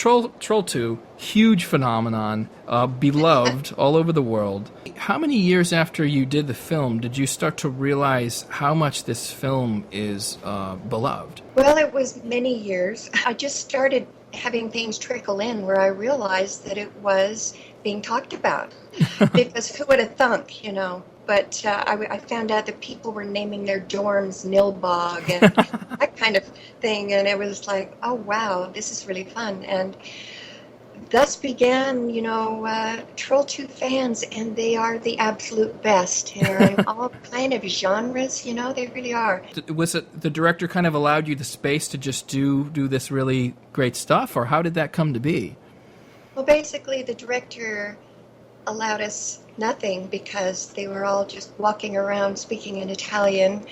Troll 2, huge phenomenon, beloved all over the world. How many years after you did the film did you start to realize how much this film is beloved? Well, it was many years. I just started having things trickle in where I realized that it was being talked about. Because who would have thunk, you know? But I found out that people were naming their dorms Nilbog and that kind of thing. And it was like, oh, wow, this is really fun. And thus began, Troll 2 fans, and they are the absolute best. They're in all kind of genres, they really are. Was it the director kind of allowed you the space to just do this really great stuff, or how did that come to be? Well, basically, the director allowed us nothing because they were all just walking around speaking in Italian.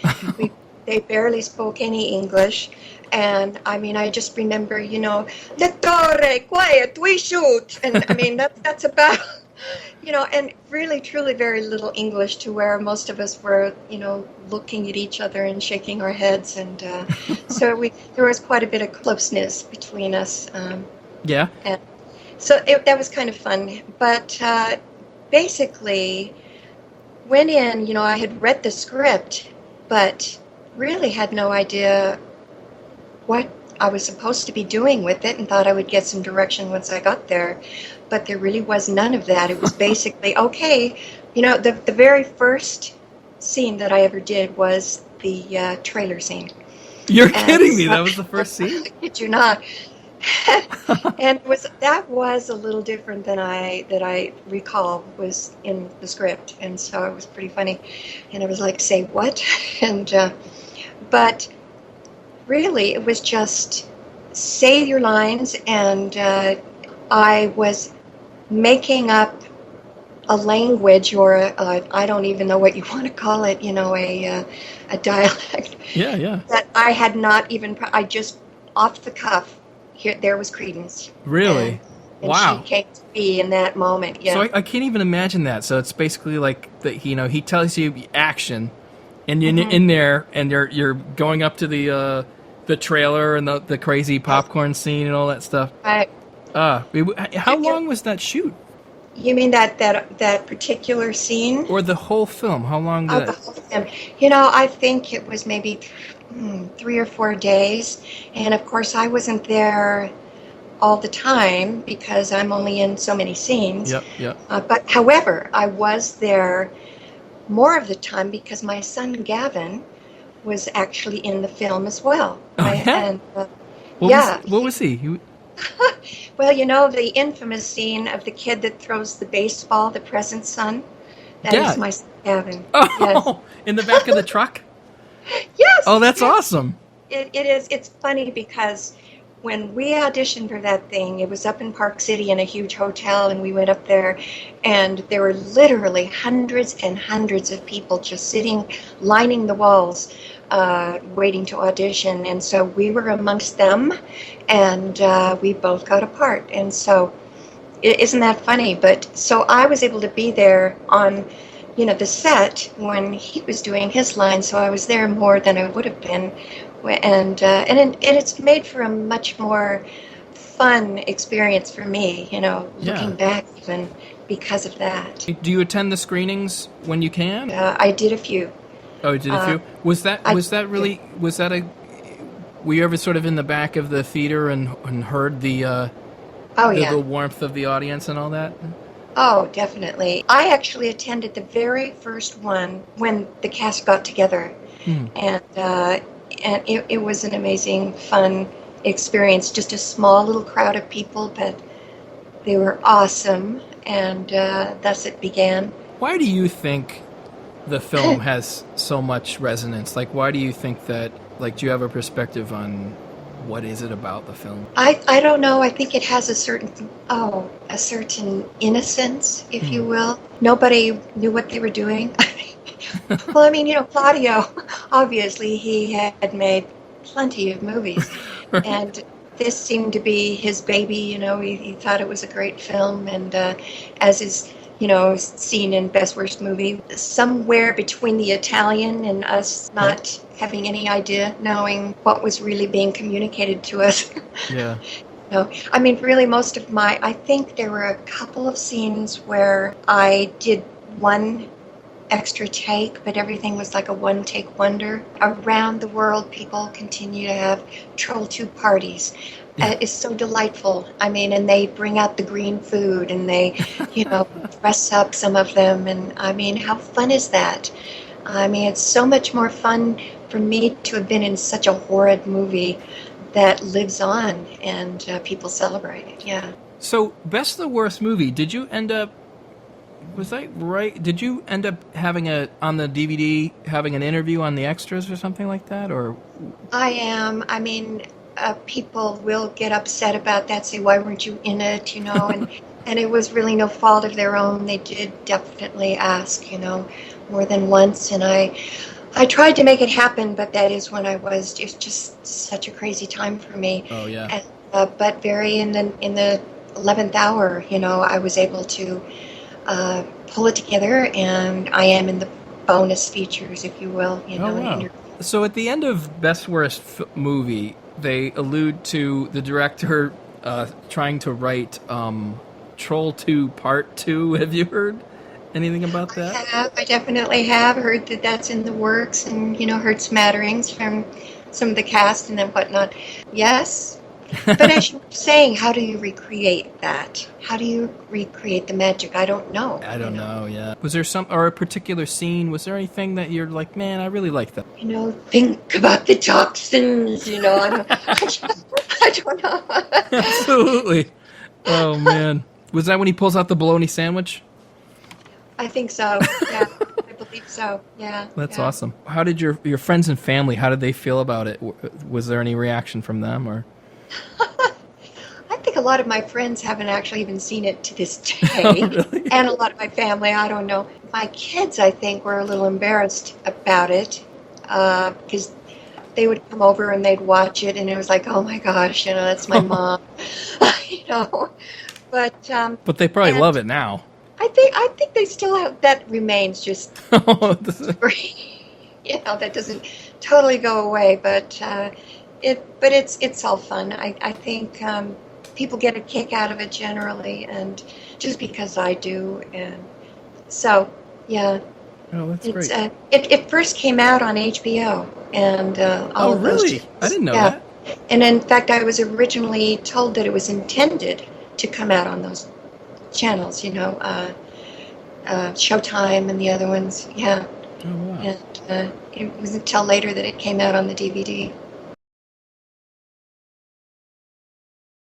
They barely spoke any English. And, I just remember, Lettore, quiet, we shoot. And, that's about, and really, truly very little English to where most of us were, looking at each other and shaking our heads. And so there was quite a bit of closeness between us. Yeah. And so that was kind of fun. But basically, went in, I had read the script, but really had no idea what I was supposed to be doing with it, and thought I would get some direction once I got there. But there really was none of that. It was basically, okay, the very first scene that I ever did was the trailer scene. You're kidding me, that was the first scene? I kid you not. And that was a little different than I recall was in the script, and so it was pretty funny. And I was like, say what? And but really, it was just say your lines, and I was making up a language, or I don't even know what you want to call it, a dialect. Yeah. That I had not even. I just off the cuff. There was Creedence. Really? And wow. She came to be in that moment. Yeah. So I can't even imagine that. So it's basically like he tells you action, and you're in there, and you're going up to the trailer and the crazy popcorn scene and all that stuff. Right. How long was that shoot? You mean that particular scene? Or the whole film? How long did the whole film. I think it was maybe 3 or 4 days. And of course, I wasn't there all the time because I'm only in so many scenes. Yep. But however, I was there more of the time because my son Gavin was actually in the film as well. Oh, yeah? And, what was he? Well, the infamous scene of the kid that throws the baseball, the present son. That is my son Gavin. Oh, yes. In the back of the truck? Yes. Oh, that's awesome. It is. It's funny because when we auditioned for that thing, it was up in Park City in a huge hotel, and we went up there, and there were literally hundreds and hundreds of people just sitting, lining the walls, waiting to audition. And so we were amongst them, and we both got a part. And so, isn't that funny? But so I was able to be there on the set when he was doing his line, so I was there more than I would have been, and it's made for a much more fun experience for me, looking back even because of that. Do you attend the screenings when you can? I did a few. Oh, you did a few? Was that were you ever sort of in the back of the theater and heard the warmth of the audience and all that? Oh, definitely. I actually attended the very first one when the cast got together, and it was an amazing, fun experience. Just a small little crowd of people, but they were awesome, and thus it began. Why do you think the film has so much resonance? Like, why do you think that? Like, do you have a perspective on what is it about the film? I don't know. I think it has a certain innocence, if you will. Nobody knew what they were doing. Well, Claudio, obviously, he had made plenty of movies. Right. And this seemed to be his baby, he thought it was a great film. And as is, seen in Best Worst Movie, somewhere between the Italian and us not having any idea, knowing what was really being communicated to us. Yeah. no. I mean, really, most of I think there were a couple of scenes where I did one extra take, but everything was like a one-take wonder. Around the world, people continue to have Troll 2 parties. Yeah. It's so delightful. I mean, and they bring out the green food, and they, dress up, some of them, and I mean, how fun is that? I mean, it's so much more fun for me to have been in such a horrid movie that lives on, and people celebrate it, yeah. So, best the worst movie, did you end up, was that right? Did you end up having on the DVD, having an interview on the extras or something like that, or? I am. I mean, people will get upset about that, say, why weren't you in it, and it was really no fault of their own. They did definitely ask, more than once, and I tried to make it happen, but that is when it's just such a crazy time for me. Oh, yeah. And, but very in the 11th hour, I was able to pull it together, and I am in the bonus features, if you will. Oh, wow. So at the end of Best Worst Movie, they allude to the director trying to write Troll 2 Part 2. Have you heard anything about that? I definitely have heard that that's in the works, and heard smatterings from some of the cast and then whatnot. Yes, but as you were saying, how do you recreate that? How do you recreate the magic? I don't know. I don't know. Yeah. Was there a particular scene? Was there anything that you're like, man, I really like that? Think about the toxins. I don't know. Absolutely. Oh man, was that when he pulls out the bologna sandwich? I think so. Yeah, I believe so. Yeah. That's awesome. How did your friends and family? How did they feel about it? Was there any reaction from them, or? I think a lot of my friends haven't actually even seen it to this day. Oh, really? And a lot of my family, I don't know. My kids, I think, were a little embarrassed about it because they would come over and they'd watch it, and it was like, oh my gosh, that's my mom, But they probably love it now. I think they still have that remains just that doesn't totally go away, but it's all fun. I think people get a kick out of it generally, and just because I do, and so yeah. Oh, that's great. It first came out on HBO, and all of those. Really? I didn't know that. And in fact, I was originally told that it was intended to come out on those channels, Showtime and the other ones. Yeah. Oh, wow. And it was until later that it came out on the DVD.